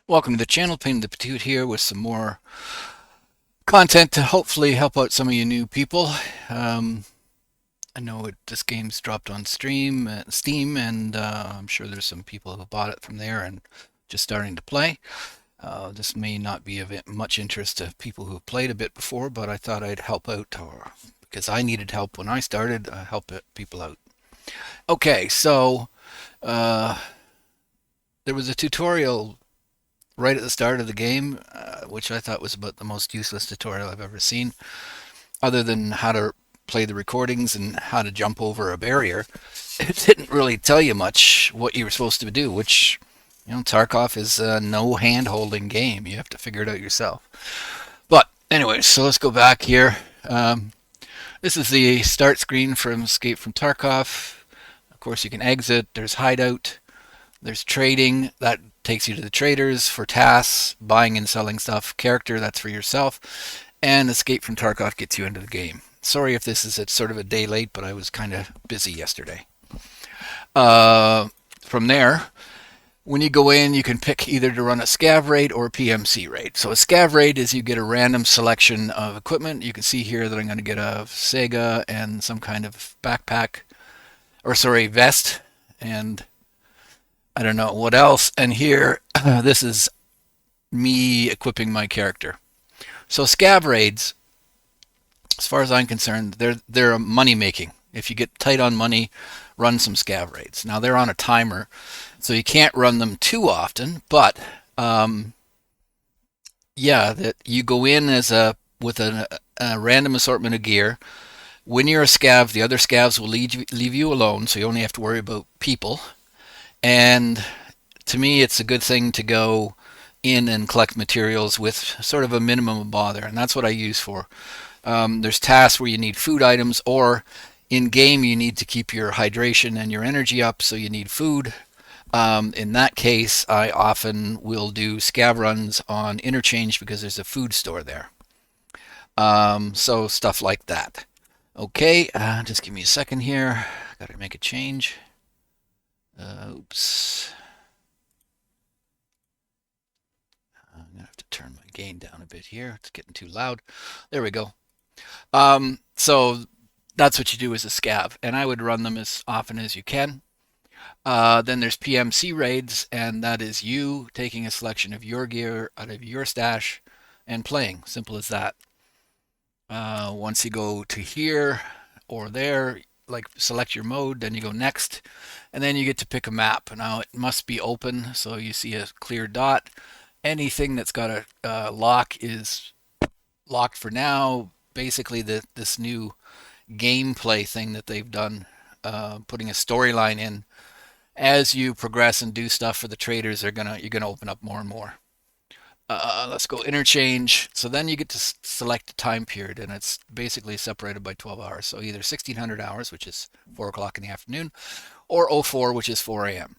Welcome to the channel, Pain the Petite here with some more content to hopefully help out some of you new people. Um, I know this game's dropped on Steam, and I'm sure there's some people who bought it from there and just starting to play. This may not be of much interest to people who have played a bit before, but I thought I'd help out, or because I needed help when I started, help people out. Okay, so uh, there was a tutorial right at the start of the game, which I thought was about the most useless tutorial I've ever seen, other than how to play the recordings and how to jump over a barrier. It didn't really tell you much what you were supposed to do, which, Tarkov is a no hand holding game. You have to figure it out yourself. But, anyway, so let's go back here. This is the start screen from Escape from Tarkov. Of course, you can exit. There's hideout. There's trading. That takes you to the traders for tasks, buying and selling stuff. Character, that's for yourself. And Escape from Tarkov gets you into the game. Sorry if this is sort of a day late, but I was kind of busy yesterday. From there, when you go in, you can pick either to run a Scav raid or a PMC raid. So a Scav raid is you get a random selection of equipment. You can see here that I'm going to get a Sega and some kind of backpack, or sorry, vest, and I don't know what else. And here, this is me equipping my character. So scav raids, as far as I'm concerned, they're money making. If you get tight on money, run some scav raids. Now they're on a timer, so you can't run them too often. But um, yeah, that you go in as with a random assortment of gear. When you're a scav, the other scavs will leave you alone, so you only have to worry about people. And to me, it's a good thing to go in and collect materials with sort of a minimum of bother, and that's what I use for. There's tasks where you need food items, or in game you need to keep your hydration and your energy up, so you need food. In that case, I often will do scav runs on interchange because there's a food store there. So stuff like that. Okay, just give me a second here. Got to make a change. Oops. I'm gonna have to turn my gain down a bit here. It's getting too loud. There we go. So that's what you do as a scav, and I would run them as often as you can. Then there's PMC raids, and that is you taking a selection of your gear out of your stash and playing. Simple as that. Once you go to here or there, like select your mode, then you go next, and then you get to pick a map. Now it must be open, so you see a clear dot. Anything that's got a lock is locked for now. Basically, this new gameplay thing that they've done, putting a storyline in as you progress and do stuff for the traders, you're gonna open up more and more. Let's go interchange. So then you get to select a time period, and it's basically separated by 12 hours. So either 1600 hours, which is 4 o'clock in the afternoon, or 04, which is 4 a.m.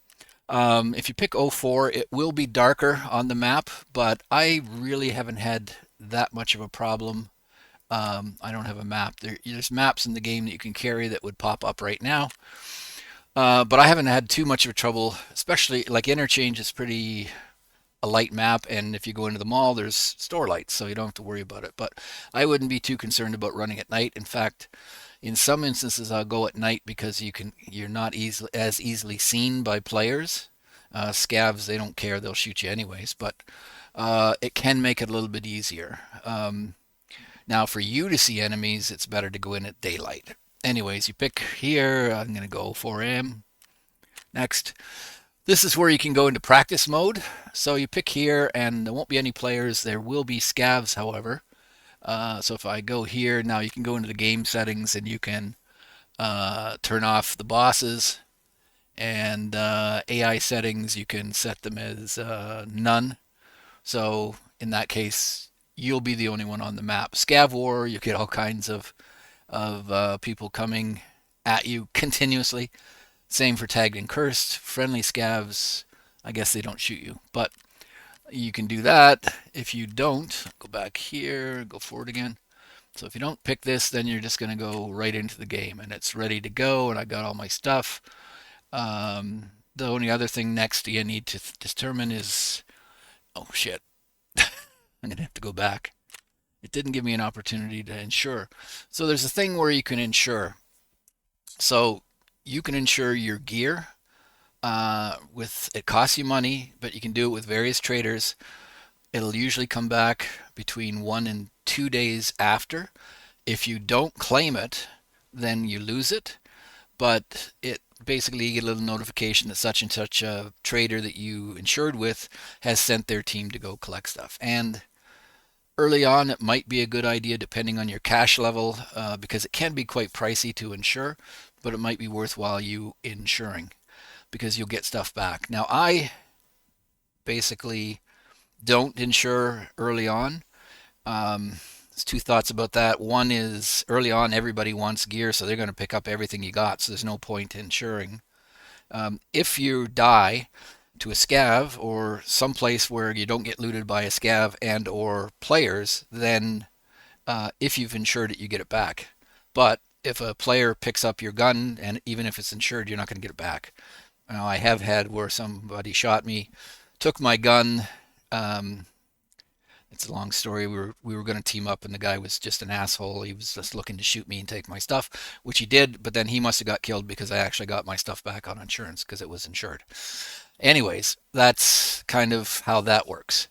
If you pick 04, it will be darker on the map, but I really haven't had that much of a problem. I don't have a map. There's maps in the game that you can carry that would pop up right now. But I haven't had too much of a trouble, especially like interchange is pretty a light map, and if you go into the mall, there's store lights, so you don't have to worry about it. But I wouldn't be too concerned about running at night. In fact, in some instances, I'll go at night because you're not as easily seen by players. Scavs, they don't care; they'll shoot you anyways. But it can make it a little bit easier. Now, for you to see enemies, it's better to go in at daylight. Anyways, you pick here. I'm gonna go 4 a.m. Next. This is where you can go into practice mode. So you pick here, and there won't be any players. There will be scavs, however. So if I go here, now you can go into the game settings, and you can turn off the bosses, and AI settings, you can set them as none. So in that case, you'll be the only one on the map. Scav War, you get all kinds of people coming at you continuously. Same for tagged and cursed. Friendly scavs, I guess they don't shoot you, but you can do that. If you don't, go back here, go forward again. So if you don't pick this, then you're just going to go right into the game, and it's ready to go, and I got all my stuff. The only other thing next you need to determine is Oh shit, I'm gonna have to go back. It didn't give me an opportunity to insure. So there's a thing where you can insure. So you can insure your gear with it costs you money, but you can do it with various traders. It'll usually come back between 1 and 2 days after. If you don't claim it, then you lose it. But it basically you get a little notification that such and such a trader that you insured with has sent their team to go collect stuff. And early on, it might be a good idea depending on your cash level because it can be quite pricey to insure, but it might be worthwhile you insuring because you'll get stuff back. Now, I basically don't insure early on. There's two thoughts about that. One is early on, everybody wants gear, so they're going to pick up everything you got, so there's no point insuring. If you die to a scav or someplace where you don't get looted by a scav and or players, then if you've insured it, you get it back. But if a player picks up your gun, and even if it's insured, you're not going to get it back. Now, I have had where somebody shot me, took my gun. Um, it's a long story. We were going to team up, and the guy was just an asshole. He was just looking to shoot me and take my stuff, which he did. But then he must have got killed because I actually got my stuff back on insurance because it was insured. Anyways, that's kind of how that works.